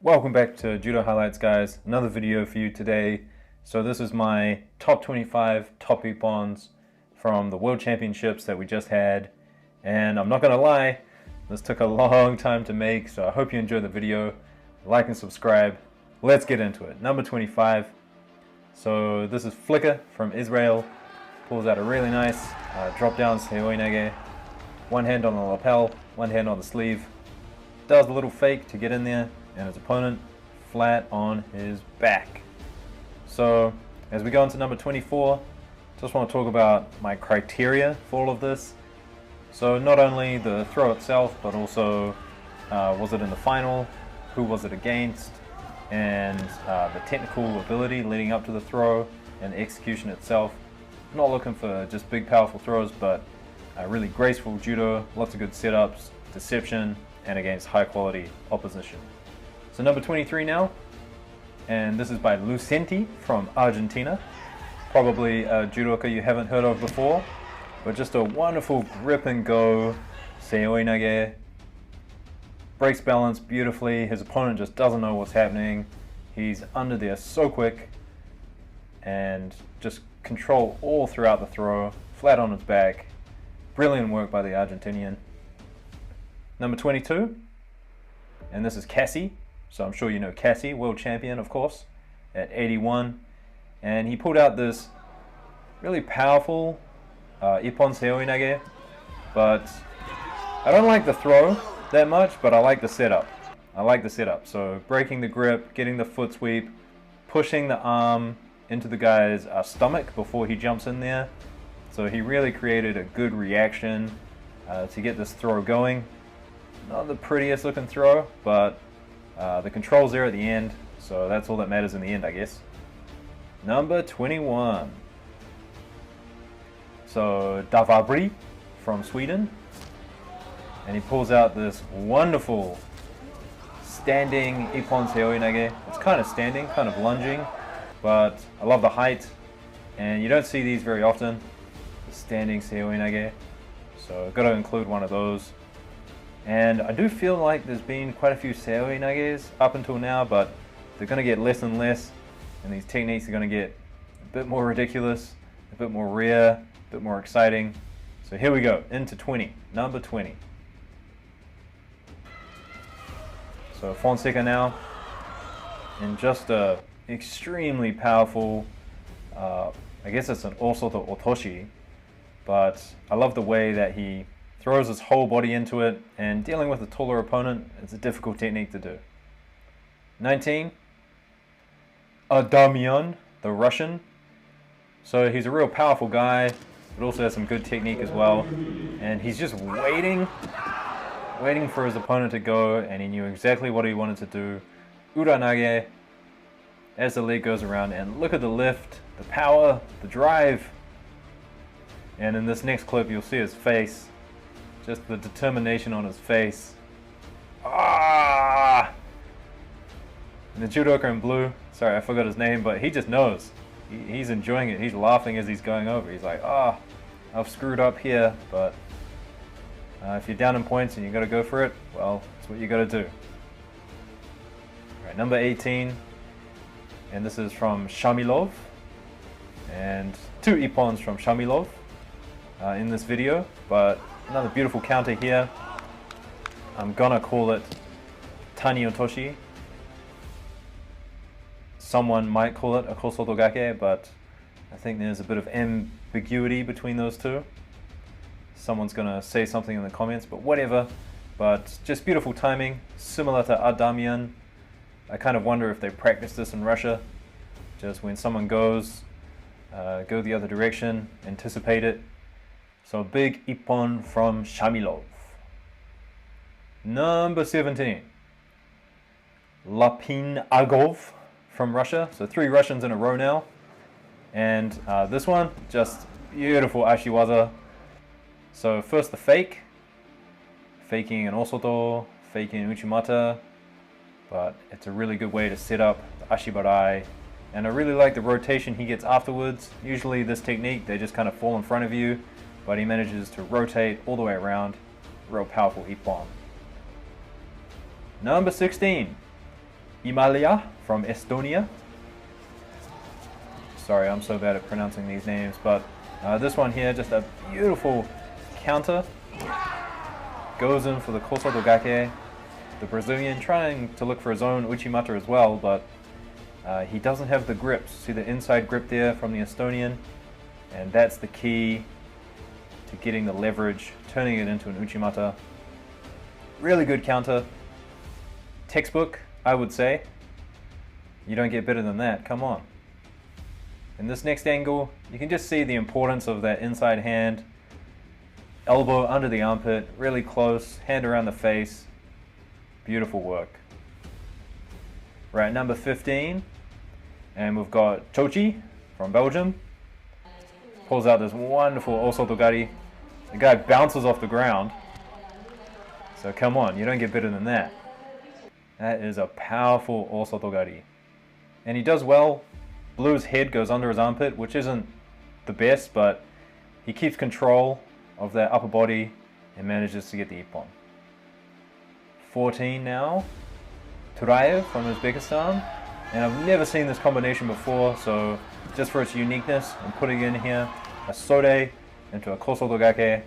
Welcome back to Judo Highlights, guys. Another video for you today. So this is my top 25 top ippons from the World Championships that we just had. And I'm not gonna lie, this took a long time to make, so I hope you enjoyed the video. Like and subscribe. Let's get into it. Number 25. So this is Flicker from Israel. Pulls out a really nice drop down seoi nage. One hand on the lapel, one hand on the sleeve. Does a little fake to get in there, and his opponent flat on his back. So as we go into number 24, just want to talk about my criteria for all of this. So not only the throw itself, but also was it in the final, who was it against, and the technical ability leading up to the throw and the execution itself. I'm not looking for just big powerful throws, but really graceful judo, lots of good setups, deception, and against high quality opposition. So number 23 now, and this is by Lucenti from Argentina. Probably a judoka you haven't heard of before, but just a wonderful grip and go seoi nage. Breaks balance beautifully. His opponent just doesn't know what's happening. He's under there so quick, and just control all throughout the throw, flat on his back. Brilliant work by the Argentinian. Number 22, and this is Cassie. So I'm sure you know Cassie, world champion, of course, at 81. And he pulled out this really powerful ippon seoi nage, but I don't like the throw that much, but I like the setup. So breaking the grip, getting the foot sweep, pushing the arm into the guy's stomach before he jumps in there. So he really created a good reaction to get this throw going. Not the prettiest looking throw, but the control's there at the end, so that's all that matters in the end, I guess. Number 21. So Davabri from Sweden, and he pulls out this wonderful standing ippon seoi nage. It's kind of standing, kind of lunging, but I love the height, and you don't see these very often, the standing seoi nage, so I've got to include one of those. And I do feel like there's been quite a few seoi nages up until now, but they're going to get less and less, and these techniques are going to get a bit more ridiculous, a bit more rare, a bit more exciting. So here we go, into 20, number 20. So Fonseca now, and just a extremely powerful, I guess it's an osoto otoshi, but I love the way that he throws his whole body into it, and dealing with a taller opponent is a difficult technique to do. 19, Adamian, the Russian. So he's a real powerful guy, but also has some good technique as well. And he's just waiting for his opponent to go, and he knew exactly what he wanted to do. Uranage, as the leg goes around, and look at the lift, the power, the drive. And in this next clip, you'll see his face. Just the determination on his face. Ah! And the judoka in blue, sorry I forgot his name, but he just knows. He's enjoying it. He's laughing as he's going over. He's like, ah, I've screwed up here, but if you're down in points and you got to go for it, well, that's what you got to do. All right, number 18, and this is from Shamilov, and two ippons from Shamilov in this video, but another beautiful counter here. I'm gonna call it Tani Otoshi. Someone might call it a Kosotogake, but I think there's a bit of ambiguity between those two. Someone's gonna say something in the comments, but whatever. But just beautiful timing, similar to Adamian. I kind of wonder if they practice this in Russia. Just when someone goes, go the other direction, anticipate it. So big ippon from Shamilov. Number 17, Lapin Agov from Russia. So 3 Russians in a row now. And this one, just beautiful ashiwaza. So first the fake, faking an osoto, faking an uchimata, but it's a really good way to set up the ashibarai. And I really like the rotation he gets afterwards. Usually this technique, they just kind of fall in front of you, but he manages to rotate all the way around. Real powerful ippon. Number 16, Imalia from Estonia. Sorry, I'm so bad at pronouncing these names, but this one here, just a beautiful counter. Goes in for the Kosoto Gake. The Brazilian trying to look for his own Uchimata as well, but he doesn't have the grips. See the inside grip there from the Estonian? And that's the key to getting the leverage, turning it into an Uchimata. Really good counter. Textbook, I would say. You don't get better than that, come on. In this next angle, you can just see the importance of that inside hand. Elbow under the armpit, really close, hand around the face. Beautiful work. Right, number 15. And we've got Chochi from Belgium. Pulls out this wonderful osotogari. The guy bounces off the ground. So come on, you don't get better than that. That is a powerful osotogari. And he does well. Blue's head goes under his armpit, which isn't the best, but he keeps control of that upper body and manages to get the ippon. 14 now. Turaev from Uzbekistan. And I've never seen this combination before, so just for its uniqueness, I'm putting in here a sode into a kosoto gake.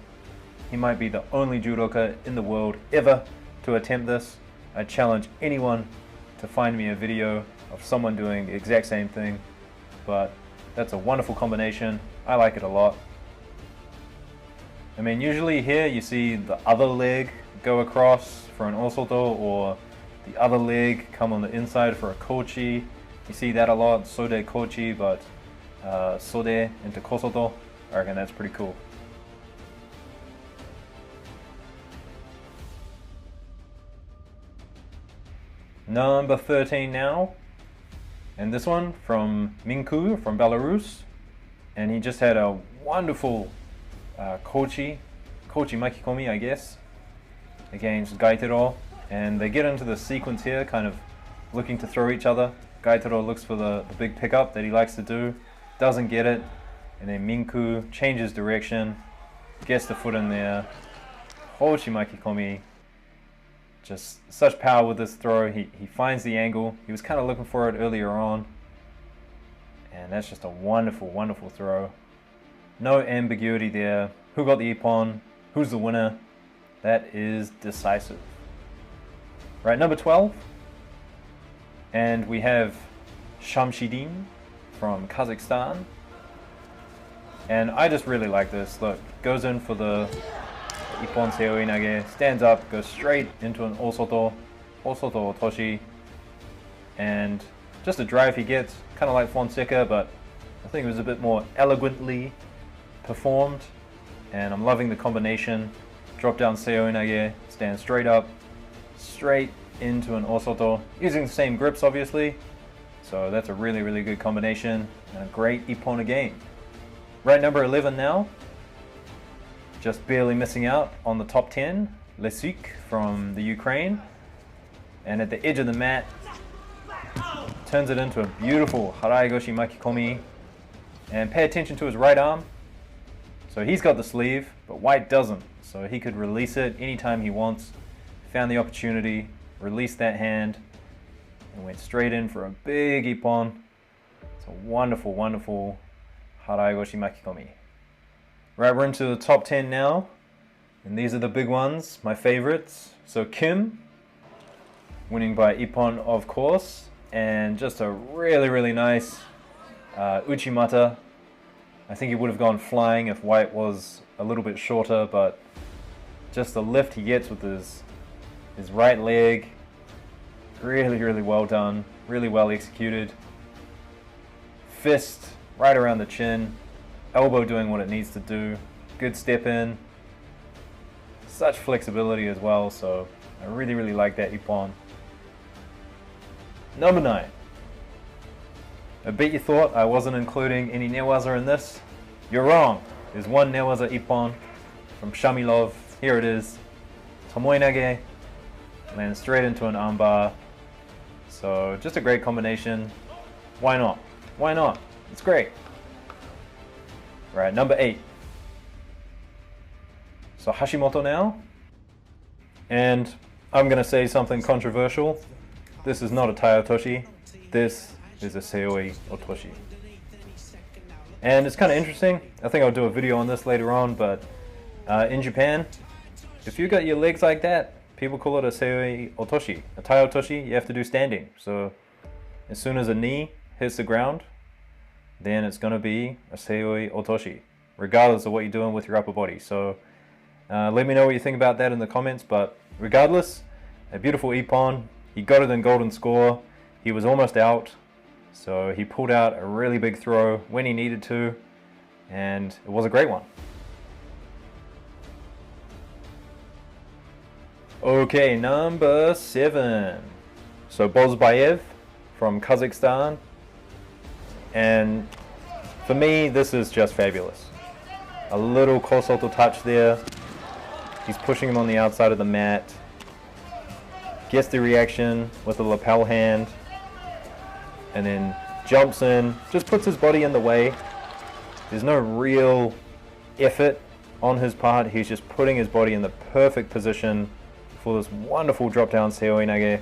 He might be the only judoka in the world ever to attempt this. I challenge anyone to find me a video of someone doing the exact same thing, but that's a wonderful combination. I like it a lot. I mean, usually here you see the other leg go across for an osoto, or the other leg come on the inside for a kochi. You see that a lot, sode kochi, but sode into kosoto. I reckon that's pretty cool. Number 13 now. And this one from Minku from Belarus. And he just had a wonderful kochi makikomi, I guess, against Gaitero. And they get into the sequence here, kind of looking to throw each other. Gaitero looks for the big pickup that he likes to do, doesn't get it, and then Minku changes direction, gets the foot in there. Hoshi makikomi. Just such power with this throw. He finds the angle. He was kind of looking for it earlier on. And that's just a wonderful, wonderful throw. No ambiguity there. Who got the ippon? Who's the winner? That is decisive. Right, number 12. And we have Shamshidin from Kazakhstan. And I just really like this. Look, goes in for the ippon seoi nage, stands up, goes straight into an osoto otoshi. And just a drive he gets, kind of like Fonseca, but I think it was a bit more elegantly performed. And I'm loving the combination. Drop down seoi nage, stand straight up, straight into an osoto, using the same grips obviously. So that's a really, really good combination and a great ippon again. Right, number 11 now. Just barely missing out on the top 10. Lesik from the Ukraine. And at the edge of the mat, turns it into a beautiful Haraigoshi Makikomi. And pay attention to his right arm. So he's got the sleeve, but White doesn't. So he could release it anytime he wants. Found the opportunity, released that hand, and went straight in for a big ippon. It's a wonderful, wonderful Haraigoshi Makikomi. Right, we're into the top 10 now. And these are the big ones, my favorites. So Kim, winning by ippon, of course. And just a really, really nice Uchimata. I think he would have gone flying if White was a little bit shorter, but just the lift he gets with his right leg, really, really well done, really well executed. Fist right around the chin, elbow doing what it needs to do, good step in, such flexibility as well, so I really, really like that ippon. Number 9. I bet you thought I wasn't including any newaza in this. You're wrong. There's one newaza ippon from Shamilov. Here it is. Tomoe nage. Lands straight into an armbar. So just a great combination. Why not? Why not? It's great. Right, number 8. So Hashimoto now. And I'm going to say something controversial. this is not a Tai Otoshi, this is a Seoi Otoshi. And it's kind of interesting, I think I'll do a video on this later on, but in Japan, if you got your legs like that, people call it a Seoi Otoshi. A Tai Otoshi, you have to do standing. So as soon as a knee hits the ground, then it's going to be a Seoi Otoshi, regardless of what you're doing with your upper body. So let me know what you think about that in the comments, but regardless, a beautiful ippon. He got it in golden score. He was almost out, so he pulled out a really big throw when he needed to, and it was a great one. Okay, number 7. So Bozbayev from Kazakhstan, and for me this is just fabulous. A little Kosoto touch there. He's pushing him on the outside of the mat. Gets the reaction with the lapel hand. And then jumps in. Just puts his body in the way. There's no real effort on his part. He's just putting his body in the perfect position for this wonderful drop down Seoi Nage.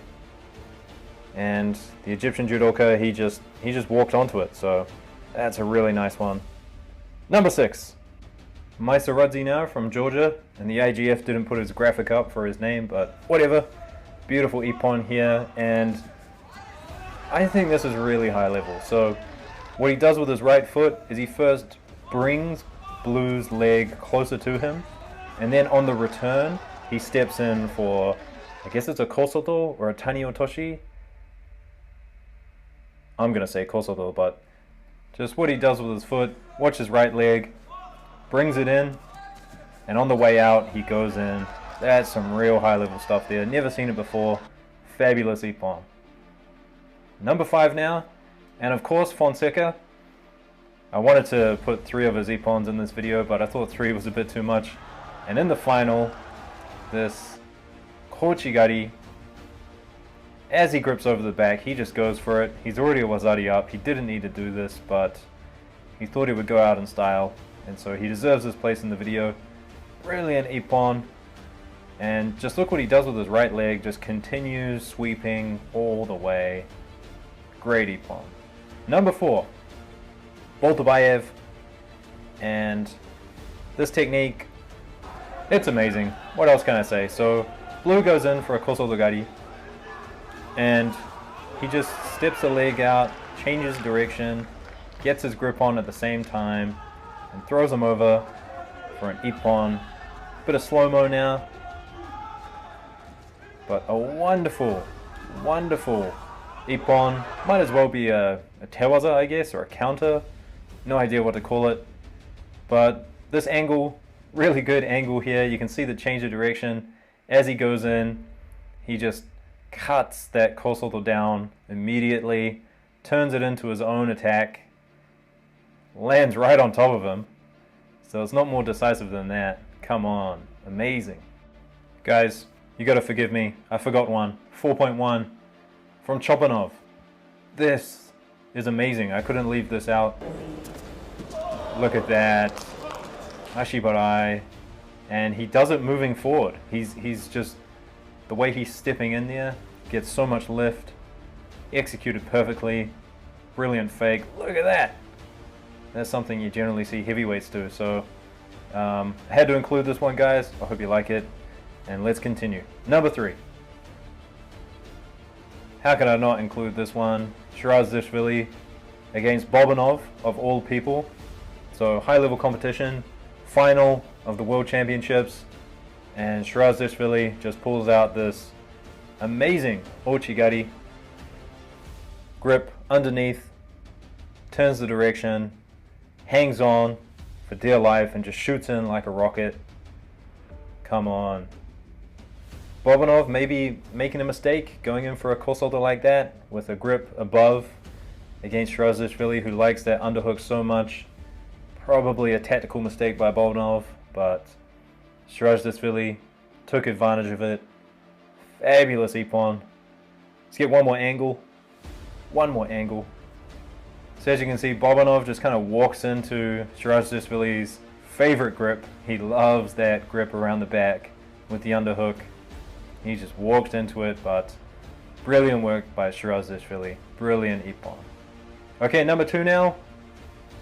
And the Egyptian judoka, he just walked onto it. So that's a really nice one. Number 6. Maisaradze now from Georgia, and the AGF didn't put his graphic up for his name, but whatever. Beautiful ippon here, and I think this is really high level. So what he does with his right foot is he first brings Blue's leg closer to him, and then on the return he steps in for, I guess it's a kosoto or a tani otoshi. I'm gonna say kosoto, but just what he does with his foot. Watch his right leg, brings it in, and on the way out he goes in. That's some real high level stuff there. Never seen it before. Fabulous ippon. Number 5 now, and of course Fonseca. I wanted to put 3 of his ippons in this video, but I thought 3 was a bit too much. And in the final, this Kochigari, as he grips over the back, he just goes for it. He's already a Wazari up. He didn't need to do this, but he thought he would go out in style, and so he deserves his place in the video. Brilliant ippon. And just look what he does with his right leg. Just continues sweeping all the way. Great ippon. Number 4. Boltabayev. And this technique, it's amazing. What else can I say? So Blue goes in for a kosodogari, and he just steps the leg out, changes direction, gets his grip on at the same time, and throws him over for an ippon. Bit of slow-mo now, but a wonderful, wonderful ippon. Might as well be a tewaza, I guess, or a counter. No idea what to call it. But this angle, really good angle here. You can see the change of direction. As he goes in, he just cuts that kosoto down immediately, turns it into his own attack, lands right on top of him. So it's not more decisive than that. Come on, amazing. Guys, you gotta forgive me, I forgot one. 4.1 from Chopanov. This is amazing, I couldn't leave this out. Look at that. Ashibarai. And he does it moving forward. He's just, the way he's stepping in there, gets so much lift. Executed perfectly. Brilliant fake. Look at that. That's something you generally see heavyweights do. So I had to include this one, guys. I hope you like it. And let's continue. Number 3. How can I not include this one? Shirazishvili against Bobanov, of all people. So high level competition. Final of the World Championships. And Shirazishvili just pulls out this amazing Ochigari. Grip underneath. Turns the direction. Hangs on for dear life and just shoots in like a rocket. Come on. Bobanov maybe making a mistake going in for a kosoto like that with a grip above against Shirazishvili, who likes that underhook so much. Probably a tactical mistake by Bobanov, but Shirazishvili took advantage of it. Fabulous ippon. Let's get one more angle. One more angle. So as you can see, Bobanov just kind of walks into Shirazishvili's favorite grip. He loves that grip around the back with the underhook. He just walked into it, but Brilliant work by Shirazishvili. Brilliant ippon. Okay, number 2 now.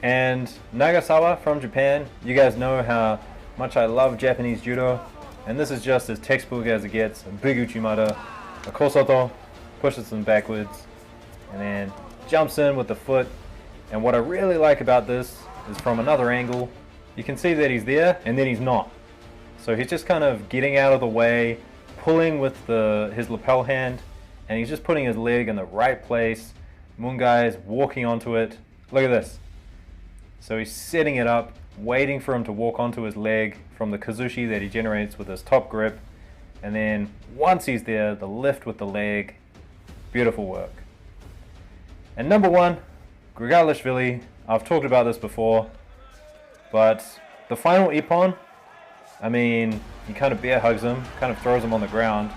And Nagasawa from Japan. You guys know how much I love Japanese judo. And this is just as textbook as it gets. A big uchimata, a kosoto, pushes them backwards, and then jumps in with the foot. And what I really like about this is from another angle, you can see that he's there and then he's not. So he's just kind of getting out of the way, pulling with his lapel hand, and he's just putting his leg in the right place. Mungai is walking onto it. Look at this. So he's setting it up, waiting for him to walk onto his leg from the kazushi that he generates with his top grip. And then once he's there, the lift with the leg. Beautiful work. And number 1, Grigalishvili. I've talked about this before, but the final ippon, I mean, he kind of bear hugs him, kind of throws him on the ground,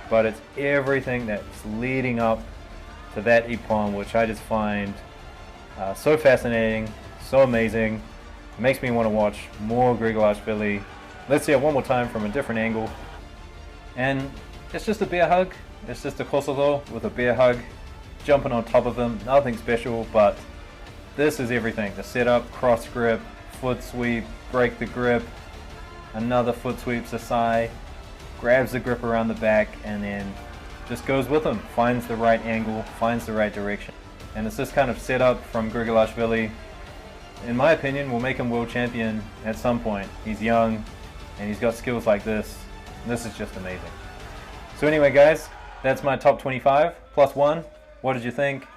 but it's everything that's leading up to that ippon, which I just find so fascinating, so amazing. It makes me want to watch more Grigalishvili. Let's see it one more time from a different angle. And it's just a bear hug. It's just a kosoto with a bear hug, jumping on top of him. Nothing special, but this is everything. The setup, cross grip, foot sweep, break the grip, another foot sweep Sasai, grabs the grip around the back, and then just goes with him. Finds the right angle, finds the right direction. And it's this kind of setup from Grigalishvili, in my opinion, will make him world champion at some point. He's young, and he's got skills like this. This is just amazing. So anyway, guys, that's my top 25 plus 1. What did you think?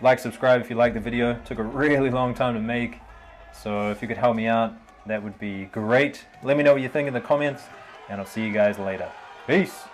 Like, subscribe if you liked the video. It took a really long time to make, so if you could help me out, that would be great. Let me know what you think in the comments, and I'll see you guys later. Peace!